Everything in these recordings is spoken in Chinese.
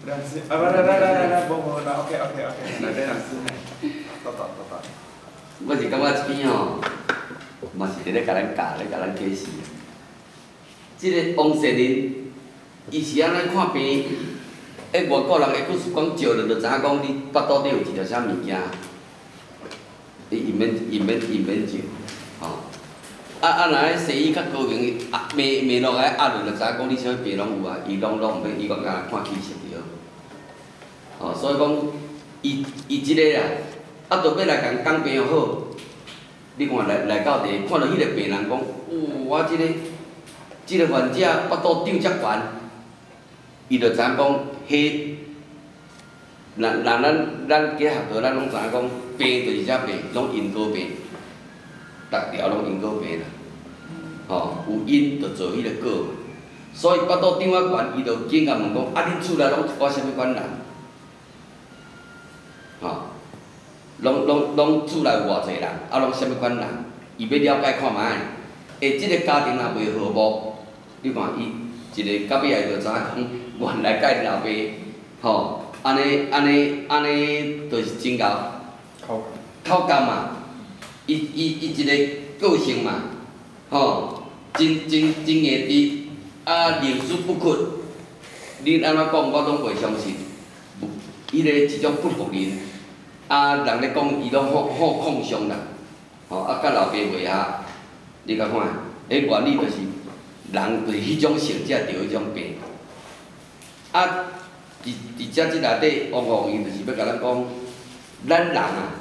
梁思，来，无啦，OK，来这梁思海，多。我是感觉这边吼，嘛是伫咧甲咱教，咧甲咱启示。即个王善人，伊是安尼看病，外国人会佫是讲照着就知影讲你腹肚底有一条啥物件，伊免照，吼。若迄西医较高明，骂落来压落就知影讲你啥物病拢有啊，伊拢毋免，伊讲敢若看气色着。吼，所以讲，伊即个啦，就要来共讲病好。你看来到地，看到迄个病人讲，我即个患者腹肚胀遮悬，伊就知影讲，迄，咱计学堂咱拢知影讲，病就是遮病，拢因果病，逐条拢因果病啦。吼，有因就做迄个果嘛。所以腹肚胀啊悬，伊就紧甲问讲，恁厝内拢我啥物款人？吼，拢厝内有偌济人，拢啥物款人？伊要了解看卖。即个家庭若袂和睦，你看伊一个到尾仔就知影讲，原来甲伊老爸，吼，安尼，就是真够口感嘛。伊一个个性嘛，吼，真硬直，宁死不屈。你安怎讲，我拢袂相信。伊个一种不服人，人咧讲伊拢好控伤啦，吼，甲老爸袂合。你甲看，原理就是人就是迄种性才得迄种病。伫遮即内底，王伊就是要甲咱讲，咱人啊，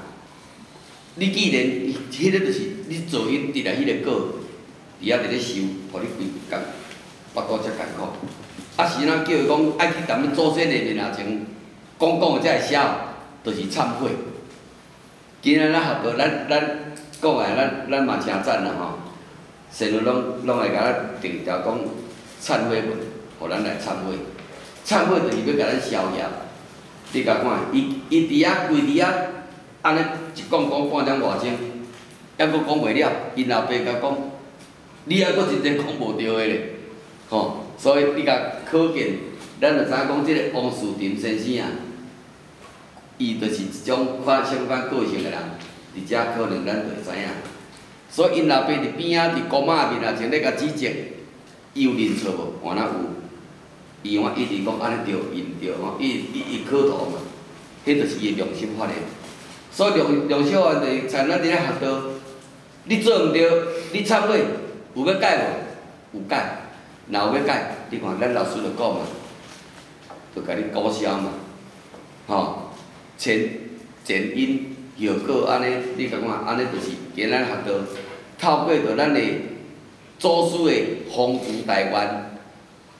你既然迄个就是你做迄得来迄个果，伫遐伫咧受，互你规工腹肚遮艰苦。是咱叫伊讲爱去踮咧祖先的面前讲才会消，就是忏悔。今仔咱学过，咱讲诶，咱嘛诚赞啦吼。神父拢会甲咱定条讲忏悔文，互咱来忏悔。忏悔就是要甲咱消业。你甲看，伊伫遐跪伫遐，安尼一讲半点外钟，还佫讲袂了。因老爸甲讲，你还佫真正讲无对个咧，吼。所以你甲可见，咱就知影讲即个王树林先生啊，伊就是一种相反个性的人，伫遮可能咱就会知影。所以因老爸伫边仔伫公仔面仔前咧甲指责，伊有认错无？换哪有？伊一直讲安尼对，因对吼，伊磕头嘛，迄就是伊良心发现。所以良心发现就是像咱伫咧学道，你做毋对，你忏悔，有要改无？有改，若有要改，你看咱老师就讲嘛，就甲你鼓消嘛，吼，前因后果安尼，你甲看安尼就是今咱学道。透过着咱的祖师的丰富大愿，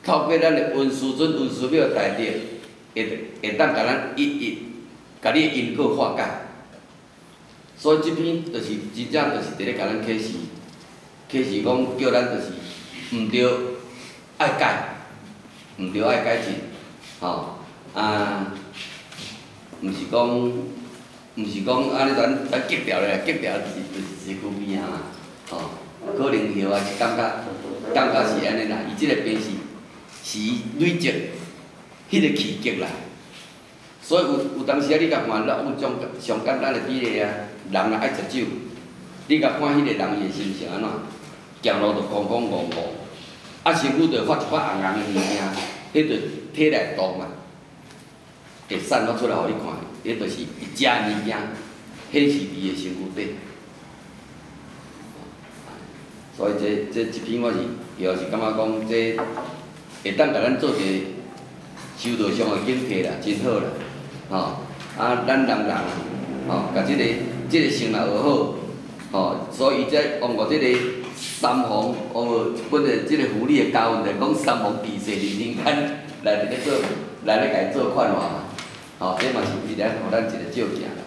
透过咱的文殊尊、文殊庙大德，会当甲咱甲你的因果化解。所以这篇就是真正就是伫咧甲咱启示讲叫咱就是毋对爱改，毋对爱改进，吼毋是讲安尼咱激掉咧，激掉就是久病啊。吼，可能后啊是感觉是安尼啦，伊即个病是累积迄个气结啦。所以有当时啊，你甲看，咱用种上简单的比例啊，人若爱食酒，你甲看迄个人伊的心情安怎？行路就空空怣怣，身躯就发一发红红的物件，迄就体内毒嘛，会散发出来互你看，迄就是伊食物件，迄是伊的身躯底。所以这篇我是又是感觉讲，这会当甲咱做一个修道上的警惕啦，真好啦，吼。咱人吼，甲这个性若学好，吼，所以这往过这个三皇，往过本来这个福利的教训就讲三皇治世人间来咧做，来咧家做劝化嘛，吼，这嘛是伫咧互咱一个照镜啦。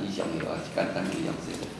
以上的话是简单的样式。